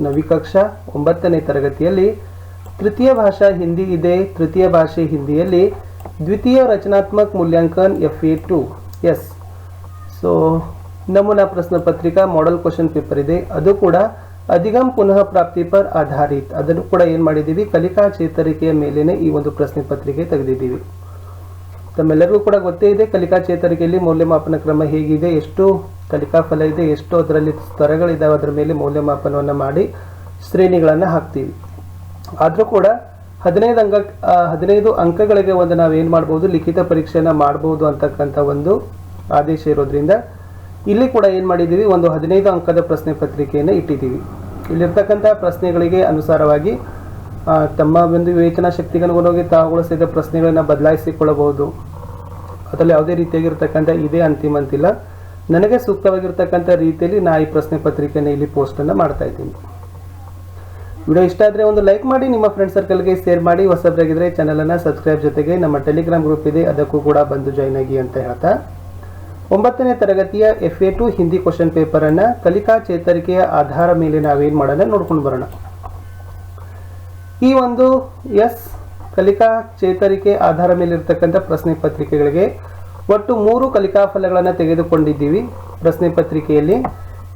ನವಿ ಕಕ್ಷಾ 9ನೇ ತರಗತಿಯಲ್ಲಿ ತೃತೀಯ ಭಾಷಾ ಹಿಂದಿ ಇದೆ. ತೃತೀಯ ಭಾಷೆ ಹಿಂದಿಯಲ್ಲಿ ದ್ವಿತೀಯ ರಚನಾತ್ಮಕ ಮೂಲ್ಯಾಂಕन FA2 ಎಸ್. ಸೊ ನಮೂನಾ ಪ್ರಶ್ನೆ ಪತ್ರಿಕಾ ಮಾಡೆಲ್ ಕ್ವೆಶ್ಚನ್ ಪೇಪರ್ ಇದೆ. ಅದು ಕೂಡ ಅಧಿಗಮ್ ಪುನಃ ಪ್ರಾಪ್ತಿ ಪರ್ ಆಧಾರಿತ. ಅದನ್ನು ಕೂಡ ಏನು ಮಾಡಿದ್ದೀವಿ, ಕಲಿಕಾ ಚೇತರಿಕೆಯ ಮೇಲೇನೆ ಈ ಒಂದು ಪ್ರಶ್ನೆ ಪತ್ರಿಕೆ ತೆಗೆದಿದ್ದೀವಿ. ತಮ್ಮೆಲ್ಲರಿಗೂ ಕೂಡ ಗೊತ್ತೇ ಇದೆ ಕಲಿಕಾ ಚೇತರಿಕೆಯಲ್ಲಿ ಮೌಲ್ಯಮಾಪನ ಕ್ರಮ ಹೇಗಿದೆ, ಎಷ್ಟು ಕಲಿಕಾ ಫಲ ಇದೆ, ಎಷ್ಟು ಅದರಲ್ಲಿ ಸ್ತರಗಳಿದ್ದಾವೆ, ಅದರ ಮೇಲೆ ಮೌಲ್ಯಮಾಪನವನ್ನು ಮಾಡಿ ಶ್ರೇಣಿಗಳನ್ನು ಹಾಕ್ತೀವಿ. ಆದರೂ ಕೂಡ 15 ಅಂಕಗಳಿಗೆ ಒಂದು ನಾವೇನು ಮಾಡ್ಬೋದು, ಲಿಖಿತ ಪರೀಕ್ಷೆಯನ್ನು ಮಾಡ್ಬೋದು ಅಂತಕ್ಕಂಥ ಒಂದು ಆದೇಶ ಇರೋದ್ರಿಂದ ಇಲ್ಲಿ ಕೂಡ ಏನು ಮಾಡಿದ್ದೀವಿ, ಒಂದು 15 ಅಂಕದ ಪ್ರಶ್ನೆ ಪತ್ರಿಕೆಯನ್ನು ಇಟ್ಟಿದ್ದೀವಿ. ಇಲ್ಲಿರ್ತಕ್ಕಂಥ ಪ್ರಶ್ನೆಗಳಿಗೆ ಅನುಸಾರವಾಗಿ ತಮ್ಮ ಒಂದು ವಿವೇಚನಾ ಶಕ್ತಿಗೆ ಅನುಗುಣವಾಗಿ ತಾವುಗೊಳಿಸಿದ ಪ್ರಶ್ನೆಗಳನ್ನು ಬದಲಾಯಿಸಿಕೊಳ್ಳಬಹುದು. ಅದರಲ್ಲಿ ಯಾವುದೇ ರೀತಿಯಾಗಿರ್ತಕ್ಕಂಥ ಇದೇ ಅಂತಿಮ ಅಂತಿಲ್ಲ. ನನಗೆ ಸೂಕ್ತವಾಗಿರ್ತಕ್ಕಂಥ ರೀತಿಯಲ್ಲಿ ನಾ ಈ ಪ್ರಶ್ನೆ ಪತ್ರಿಕೆಯನ್ನು ಇಲ್ಲಿ ಪೋಸ್ಟನ್ನು ಮಾಡ್ತಾ ಇದ್ದೀನಿ. ವಿಡಿಯೋ ಇಷ್ಟ ಆದರೆ ಒಂದು ಲೈಕ್ ಮಾಡಿ, ನಿಮ್ಮ ಫ್ರೆಂಡ್ ಸರ್ಕಲ್ಗೆ ಶೇರ್ ಮಾಡಿ. ಹೊಸಬರಾಗಿದ್ದರೆ ಚಾನಲನ್ನು ಸಬ್ಸ್ಕ್ರೈಬ್, ಜೊತೆಗೆ ನಮ್ಮ ಟೆಲಿಗ್ರಾಮ್ ಗ್ರೂಪ್ ಇದೆ, ಅದಕ್ಕೂ ಕೂಡ ಬಂದು ಜಾಯ್ನ್ ಆಗಿ ಅಂತ ಹೇಳ್ತಾ 9ನೇ ತರಗತಿಯ FA2 ಹಿಂದಿ ಕ್ವಶನ್ ಪೇಪರನ್ನು ಕಲಿಕಾ ಚೇತರಿಕೆಯ ಆಧಾರ ಮೇಲೆ ನಾವೇನು ಮಾಡೋಣ ನೋಡ್ಕೊಂಡು ಬರೋಣ. ಈ ಒಂದು ಕಲಿಕಾ ಚೇತರಿಕೆ ಆಧಾರ ಮೇಲೆ ಇರ್ತಕ್ಕಂಥ ಪ್ರಶ್ನೆ ಪತ್ರಿಕೆಗಳಿಗೆ ಒಟ್ಟು 3 ಕಲಿಕಾ ಫಲಗಳನ್ನು ತೆಗೆದುಕೊಂಡಿದ್ದೀವಿ. ಪ್ರಶ್ನೆ ಪತ್ರಿಕೆಯಲ್ಲಿ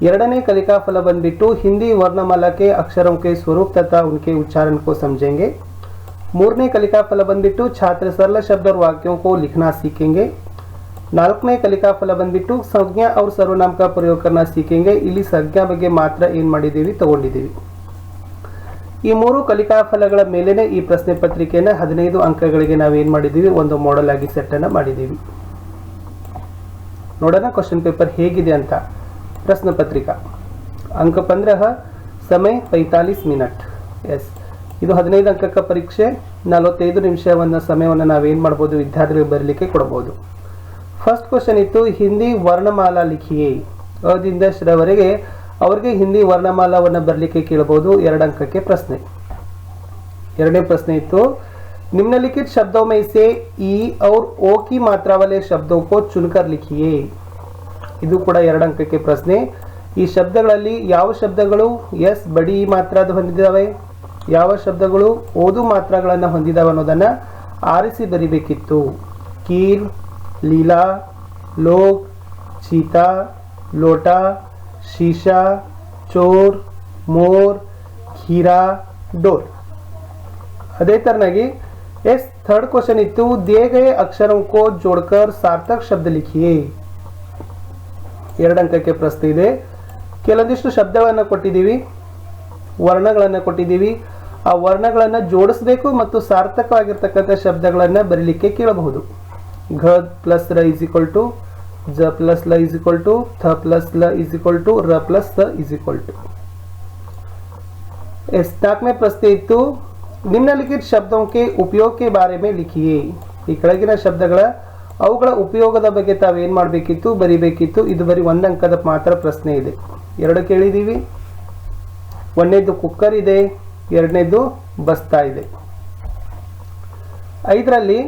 2ನೇ ಕಲಿಕಾ ಫಲ ಬಂದ್ಬಿಟ್ಟು ಹಿಂದಿ ವರ್ಣಮಾಲಾ के अक्षरों के स्वरूप तथा उनके उच्चारण को समझेंगे. 3ನೇ ಕಲಿಕಾ ಫಲ ಬಂದ್ಬಿಟ್ಟು छात्र सरल शब्द और वाक्यों को लिखना सीखेंगे. 4ನೇ ಕಲಿಕಾ ಫಲ ಬಂದ್ಬಿಟ್ಟು ಸಂಜ್ಞಾ और सर्वनाम का प्रयोग करना सीखेंगे. ಇಲ್ಲಿ ಸಂಜ್ಞಾ ಬಗ್ಗೆ ಮಾತ್ರ ಏನು ಮಾಡಿದ್ದೀವಿ, ತಗೊಂಡಿದ್ದೀವಿ. ಈ 3 ಕಲಿಕಾ ಫಲಗಳ ಮೇಲೇನೆ ಈ ಪ್ರಶ್ನೆ ಪತ್ರಿಕೆಯನ್ನು 15 ಅಂಕಗಳಿಗೆ ನಾವೇನು ಮಾಡಿದ್ದೀವಿ, ಒಂದು ಮಾಡೆಲ್ ಆಗಿ ಸೆಟ್ ಅನ್ನು ಮಾಡಿದ್ದೀವಿ. ನೋಡೋಣ ಕ್ವಶನ್ ಪೇಪರ್ ಹೇಗಿದೆ ಅಂತ. ಪ್ರಶ್ನೆ ಪತ್ರಿಕಾ ಅಂಕ 15 ಸಮಯ 45 ಮಿನಿಟ್. ಎಸ್, ಇದು 15 ಅಂಕಕ್ಕ ಪರೀಕ್ಷೆ. 45 ನಿಮಿಷವನ್ನು ಸಮಯವನ್ನು ನಾವೇನು ಮಾಡ್ಬೋದು, ವಿದ್ಯಾರ್ಥಿಗಳಿಗೆ ಬರಲಿಕ್ಕೆ ಕೊಡಬಹುದು. ಫಸ್ಟ್ ಕ್ವಶನ್ ಇತ್ತು, ಹಿಂದಿ ವರ್ಣಮಾಲಾ ಲಿಖಿಯೇ. ಅದಿಂದ ಶ್ರವರೆಗೆ ಅವರಿಗೆ ಹಿಂದಿ ವರ್ಣಮಾಲಾವನ್ನು ಬರಲಿಕ್ಕೆ ಕೇಳಬಹುದು. 2 ಅಂಕಕ್ಕೆ ಪ್ರಶ್ನೆ. 2ನೇ ಪ್ರಶ್ನೆ ಇತ್ತು, निम्नलिखित शब्दों में से ई और ओ की मात्रा वाले शब्दों को चुनकर लिखिए. ಇದು ಕೂಡ 2 ಅಂಕಕ್ಕೆ ಪ್ರಶ್ನೆ. ಈ ಶಬ್ದಗಳಲ್ಲಿ ಯಾವ ಶಬ್ದಗಳು ಎಸ್ ಬಡಿ ಈ ಮಾತ್ರದ ಹೊಂದಿದ್ದಾವೆ, ಯಾವ ಶಬ್ದಗಳು ಓದು ಮಾತ್ರಗಳನ್ನು ಹೊಂದಿದ್ದಾವೆ ಅನ್ನೋದನ್ನು ಆರಿಸಿ ಬರಿಬೇಕಿತ್ತು. ಕೀಲ್, ಲೀಲಾ, ಲೋಕ್, ಚೀತಾ, ಲೋಟಾ, शीशा, चोर, मोर, खीरा, डोर. अदे तरनागी थर्ड क्वेश्चन इತ್ತು, दिए गए अक्षरों को जोड़कर सार्थक शब्द लिखिए. 2 ಅಂಕಕ್ಕೆ ಪ್ರಶ್ನೆ ಇದೆ. ಕೆಲವೊಂದಿಷ್ಟು ಶಬ್ದಗಳನ್ನು ಕೊಟ್ಟಿದ್ದೀವಿ, ವರ್ಣಗಳನ್ನು ಕೊಟ್ಟಿದ್ದೀವಿ. ಆ ವರ್ಣಗಳನ್ನು ಜೋಡಿಸಬೇಕು ಮತ್ತು ಸಾರ್ಥಕವಾಗಿರ್ತಕ್ಕಂಥ ಶಬ್ದಗಳನ್ನು ಬರೀಲಿಕ್ಕೆ ಕೇಳಬಹುದು. ಘ ಪ್ಲಸ್ ರ ಇಸ್ ಈಕ್ವಲ್ ಟು ज प्लस ल इज इक्वल टू थ प्लस ल इज इक्वल टू र प्लस थ इज इक्वल टू. में प्रश्न इತ್ತು, निम्नलिखित शब्दों के उपयोग के बारे में लिखिए. ಈ ಕೆಳಗಿನ ಶಬ್ದಗಳ ಅವುಗಳ ಉಪಯೋಗದ ಬಗ್ಗೆ ತಾವೇನು ಮಾಡಬೇಕಿತ್ತು, ಬರಿಬೇಕಿತ್ತು. ಇದು ಬರೀ 1 ಅಂಕದ ಮಾತ್ರ ಪ್ರಶ್ನೆ ಇದೆ. 2 ಕೇಳಿದ್ದೀವಿ. 1ನೇದು ಕುಕ್ಕರ್ ಇದೆ, 2ನೇದು ಬಸ್ತಾ ಇದೆ. 5ರಲ್ಲಿ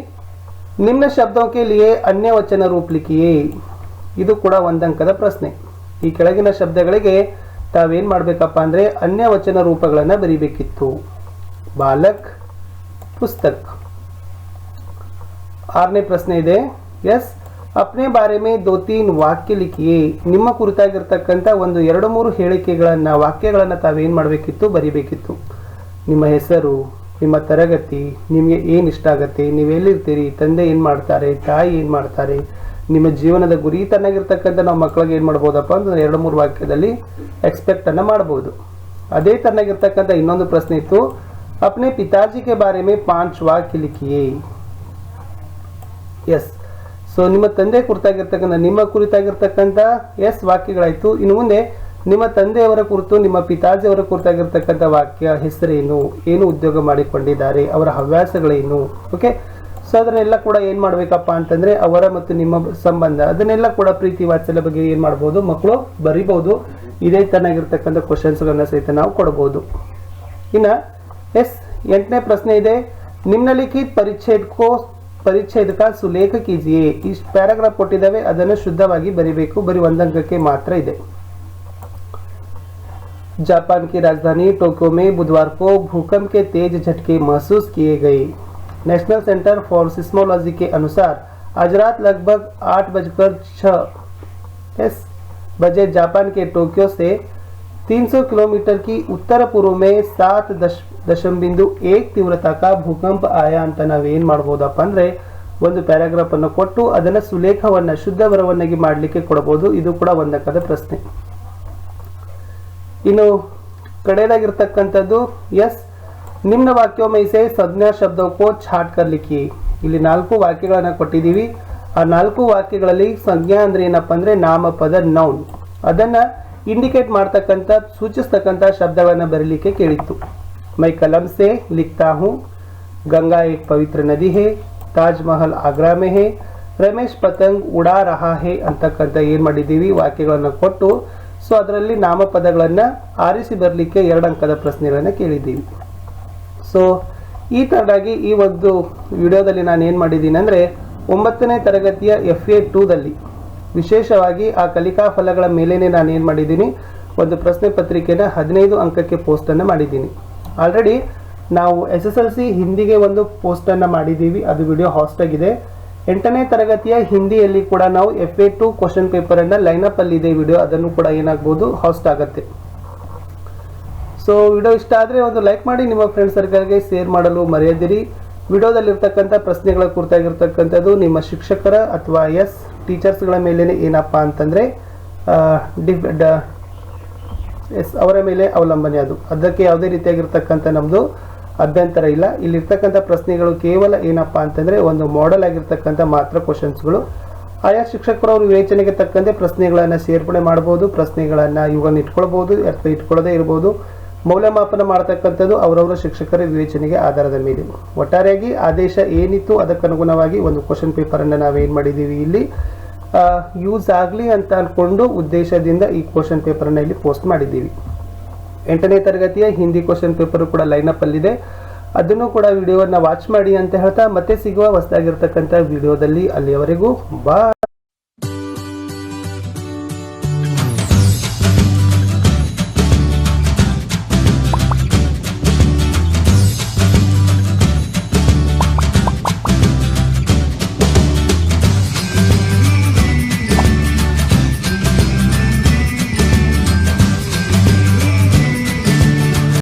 ನಿಮ್ನ ಶಬ್ದೋं के लिए अन्य वचन रूप लिखिए. ಇದು ಕೂಡ 1 ಅಂಕದ ಪ್ರಶ್ನೆ. ಈ ಕೆಳಗಿನ ಶಬ್ದಗಳಿಗೆ ತಾವೇನು ಮಾಡಬೇಕಪ್ಪ ಅಂದರೆ ಅನ್ಯ ವಚನ ರೂಪಗಳನ್ನು ಬರಿಬೇಕಿತ್ತು. ಬಾಲಕ್, ಪುಸ್ತಕ್. 6ನೇ ಪ್ರಶ್ನೆ ಇದೆ, ಎಸ್ अपने बारे में 2-3 ವಾಕ್ಯ लिखिए. ನಿಮ್ಮ ಕುರಿತಾಗಿರ್ತಕ್ಕಂಥ ಒಂದು 2-3 ಹೇಳಿಕೆಗಳನ್ನು, ವಾಕ್ಯಗಳನ್ನು ತಾವೇನು ಮಾಡಬೇಕಿತ್ತು, ಬರಿಬೇಕಿತ್ತು. ನಿಮ್ಮ ಹೆಸರು, ನಿಮ್ಮ ತರಗತಿ, ನಿಮಗೆ ಏನು ಇಷ್ಟ ಆಗುತ್ತೆ, ನೀವು ಎಲ್ಲಿರ್ತೀರಿ, ತಂದೆ ಏನು ಮಾಡ್ತಾರೆ, ತಾಯಿ ಏನು ಮಾಡ್ತಾರೆ, ನಿಮ್ಮ ಜೀವನದ ಗುರಿ ತನ್ನಾಗಿರ್ತಕ್ಕಂಥ ನಾವು ಮಕ್ಕಳಿಗೆ ಏನು ಮಾಡ್ಬೋದಪ್ಪ ಅಂದ್ರೆ 2-3 ವಾಕ್ಯದಲ್ಲಿ ಎಕ್ಸ್ಪೆಕ್ಟ್ ಅನ್ನು ಮಾಡ್ಬೋದು. ಅದೇ ತನ್ನಾಗಿರ್ತಕ್ಕಂಥ ಇನ್ನೊಂದು ಪ್ರಶ್ನೆ ಇತ್ತು, अपने पिताजी के बारे में 5 ವಾಕ್ಯ लिखिए. ಎಸ್, ಸೊ ನಿಮ್ಮ ತಂದೆ ಕುರಿತಾಗಿರ್ತಕ್ಕಂಥ, ನಿಮ್ಮ ಕುರಿತಾಗಿರ್ತಕ್ಕಂಥ ವಾಕ್ಯಗಳಾಯಿತು. ಇನ್ನು ಮುಂದೆ ನಿಮ್ಮ ತಂದೆಯವರ ಕುರಿತು, ನಿಮ್ಮ ಪಿತಾಜಿಯವರ ಕುರಿತಾಗಿರ್ತಕ್ಕಂಥ ವಾಕ್ಯ, ಹೆಸರೇನು, ಏನು ಉದ್ಯೋಗ ಮಾಡಿಕೊಂಡಿದ್ದಾರೆ, ಅವರ ಹವ್ಯಾಸಗಳೇನು. ಓಕೆ, ಸೊ ಅದನ್ನೆಲ್ಲ ಕೂಡ ಏನು ಮಾಡಬೇಕಪ್ಪ ಅಂತಂದರೆ ಅವರ ಮತ್ತು ನಿಮ್ಮ ಸಂಬಂಧ, ಅದನ್ನೆಲ್ಲ ಕೂಡ ಪ್ರೀತಿ ವಾತ್ಸಲ್ಯ ಬಗ್ಗೆ ಏನು ಮಾಡ್ಬೋದು, ಮಕ್ಕಳು ಬರಿಬೋದು. ಇದೇ ತನ್ನಾಗಿರ್ತಕ್ಕಂಥ ಕ್ವಶನ್ಸ್ಗಳನ್ನ ಸಹಿತ ನಾವು ಕೊಡ್ಬೋದು. ಇನ್ನು 8ನೇ ಪ್ರಶ್ನೆ ಇದೆ, ನಿಮ್ನಲಿಖಿತ ಪರಿಚ್ಛೇದ का ಸುಲೇಖ कीजिए. ಇಷ್ಟು ಪ್ಯಾರಾಗ್ರಾಫ್ ಕೊಟ್ಟಿದ್ದಾವೆ, ಅದನ್ನು ಶುದ್ಧವಾಗಿ ಬರಿಬೇಕು. ಬರೀ 1 ಅಂಕಕ್ಕೆ ಮಾತ್ರ ಇದೆ. जापान की राजधानी टोक्यो में बुधवार को भूकंप के तेज झटके महसूस किए गए। नेशनल सेंटर फॉर सिस्मोलॉजी के अनुसार आज रात लगभग 8:06 बजे जापान के टोक्यो से 300 किलोमीटर की उत्तर पूर्व में 7.1 ತೀವ್ರತಾ ಭೂಕಂಪ ಆಯ ಅಂತ ನಾವೇನ್ ಮಾಡಬಹುದಪ್ಪ ಅಂದ್ರೆ ಒಂದು ಪ್ಯಾರಾಗ್ರಾಫ್ ಅನ್ನು ಕೊಟ್ಟು ಅದನ್ನ ಸುಲೇಖವನ್ನ ಶುದ್ಧ ಬರವಣಿಗೆ ಮಾಡಲಿಕ್ಕೆ ಕೊಡಬಹುದು. ಇದು ಕೂಡ ಒಂದಕ್ಕದ ಪ್ರಶ್ನೆ. ಇನ್ನು ಕಡೆಯದಾಗಿರ್ತಕ್ಕಂಥದ್ದು ಎಸ್ ನಿಮ್ನ ವಾಕ್ಯೋं में से संज्ञा शब्दों को छाट कर लिखिए. ಇಲ್ಲಿ 4 ವಾಕ್ಯಗಳನ್ನ ಕೊಟ್ಟಿದ್ದೀವಿ. ಆ 4 ವಾಕ್ಯಗಳಲ್ಲಿ ಸಂಜ್ಞಾ ಅಂದ್ರೆ ಏನಪ್ಪ ಅಂದ್ರೆ ನಾಮಪದ ನೌನ್, ಅದನ್ನ ಇಂಡಿಕೇಟ್ ಮಾಡ್ತಕ್ಕಂಥ ಸೂಚಿಸ್ತಕ್ಕಂಥ ಶಬ್ದಗಳನ್ನ ಬರೀಲಿಕ್ಕೆ ಕೇಳಿತ್ತು. मैं कलम से लिखता हूँ, गंगा एक पवित्र नदी है, ताजमहल आगरा में है, रमेश पतंग उड़ा रहा है ಅಂತಕ್ಕಂಥ ಏನು ಮಾಡಿದ್ದೀವಿ ವಾಕ್ಯಗಳನ್ನು ಕೊಟ್ಟು ಸೊ ಅದರಲ್ಲಿ ನಾಮಪದಗಳನ್ನು ಆರಿಸಿ ಬರಲಿಕ್ಕೆ 2 ಅಂಕದ ಪ್ರಶ್ನೆಗಳನ್ನು ಕೇಳಿದ್ದೀವಿ. ಸೊ ಈ ತರನಾಗಿ ಈ ಒಂದು ವಿಡಿಯೋದಲ್ಲಿ ನಾನು ಏನು ಮಾಡಿದ್ದೀನಿ ಅಂದರೆ 9ನೇ ತರಗತಿಯ FA2 ದಲ್ಲಿ ವಿಶೇಷವಾಗಿ ಆ ಕಲಿಕಾ ಫಲಗಳ ಮೇಲೇನೆ ನಾನು ಏನು ಮಾಡಿದ್ದೀನಿ ಒಂದು ಪ್ರಶ್ನೆ ಪತ್ರಿಕೆನ 15 ಅಂಕಕ್ಕೆ ಪೋಸ್ಟನ್ನು ಮಾಡಿದ್ದೀನಿ. ಆಲ್ರೆಡಿ ನಾವು SSLC ಹಿಂದಿಗೆ ಒಂದು ಪೋಸ್ಟನ್ನು ಮಾಡಿದ್ದೀವಿ, ಅದು ವಿಡಿಯೋ ಹಾಸ್ಟ್ ಆಗಿದೆ. 8ನೇ ತರಗತಿಯ ಹಿಂದಿಯಲ್ಲಿ ಕೂಡ ನಾವು FA2 ಕ್ವಶನ್ ಪೇಪರನ್ನು ಲೈನಪ್ ಅಲ್ಲಿ ಇದೆ ವಿಡಿಯೋ, ಅದನ್ನು ಕೂಡ ಏನಾಗ್ಬೋದು ಹಾಸ್ಟ್ ಆಗುತ್ತೆ. ಸೊ ವಿಡಿಯೋ ಇಷ್ಟ ಆದರೆ ಒಂದು ಲೈಕ್ ಮಾಡಿ, ನಿಮ್ಮ ಫ್ರೆಂಡ್ ಸರ್ಕಲ್ಗೆ ಶೇರ್ ಮಾಡಲು ಮರೆಯದಿರಿ. ವಿಡಿಯೋದಲ್ಲಿರ್ತಕ್ಕಂಥ ಪ್ರಶ್ನೆಗಳ ಕುರಿತಾಗಿರ್ತಕ್ಕಂಥದ್ದು ನಿಮ್ಮ ಶಿಕ್ಷಕರ ಅಥವಾ ಟೀಚರ್ಸ್ಗಳ ಮೇಲೆ ಏನಪ್ಪ ಅಂತಂದರೆ ಅವರ ಮೇಲೆ ಅವಲಂಬನೆ, ಅದಕ್ಕೆ ಯಾವುದೇ ರೀತಿಯಾಗಿರ್ತಕ್ಕಂಥ ನಮ್ಮದು ಅಭ್ಯಂತರ ಇಲ್ಲ. ಇಲ್ಲಿರ್ತಕ್ಕಂಥ ಪ್ರಶ್ನೆಗಳು ಕೇವಲ ಏನಪ್ಪ ಅಂತಂದರೆ ಒಂದು ಮಾಡೆಲ್ ಆಗಿರ್ತಕ್ಕಂಥ ಮಾತ್ರ ಕ್ವಶನ್ಸ್ಗಳು. ಆಯಾ ಶಿಕ್ಷಕರವ್ರ ವಿವೇಚನೆಗೆ ತಕ್ಕಂತೆ ಪ್ರಶ್ನೆಗಳನ್ನು ಸೇರ್ಪಡೆ ಮಾಡ್ಬೋದು, ಪ್ರಶ್ನೆಗಳನ್ನು ಇವುಗಳನ್ನು ಇಟ್ಕೊಳ್ಬೋದು ಅಥವಾ ಇಟ್ಕೊಳ್ಳದೇ ಇರ್ಬೋದು. ಮೌಲ್ಯಮಾಪನ ಮಾಡ್ತಕ್ಕಂಥದ್ದು ಅವರವರ ಶಿಕ್ಷಕರ ವಿವೇಚನೆಗೆ ಆಧಾರದ ಮೇಲೆ. ಒಟ್ಟಾರೆಯಾಗಿ ಆದೇಶ ಏನಿತ್ತು ಅದಕ್ಕನುಗುಣವಾಗಿ ಒಂದು ಕ್ವಶನ್ ಪೇಪರನ್ನು ನಾವೇನು ಮಾಡಿದ್ದೀವಿ ಇಲ್ಲಿ ಯೂಸ್ ಆಗಲಿ ಅಂತ ಅಂದ್ಕೊಂಡು ಉದ್ದೇಶದಿಂದ ಈ ಕ್ವಶನ್ ಪೇಪರನ್ನು ಇಲ್ಲಿ ಪೋಸ್ಟ್ ಮಾಡಿದ್ದೀವಿ. 8ನೇ ತರಗತಿಯ ಹಿಂದಿ ಕ್ವಶನ್ ಪೇಪರು ಕೂಡ ಲೈನಪ್ ಅಲ್ಲಿದೆ, ಅದನ್ನು ಕೂಡ ವಿಡಿಯೋವನ್ನು ವಾಚ್ ಮಾಡಿ ಅಂತ ಹೇಳ್ತಾ ಮತ್ತೆ ಸಿಗುವ ಹೊಸದಾಗಿರ್ತಕ್ಕಂಥ ವಿಡಿಯೋದಲ್ಲಿ. ಅಲ್ಲಿಯವರೆಗೂ ಬಾಯ್.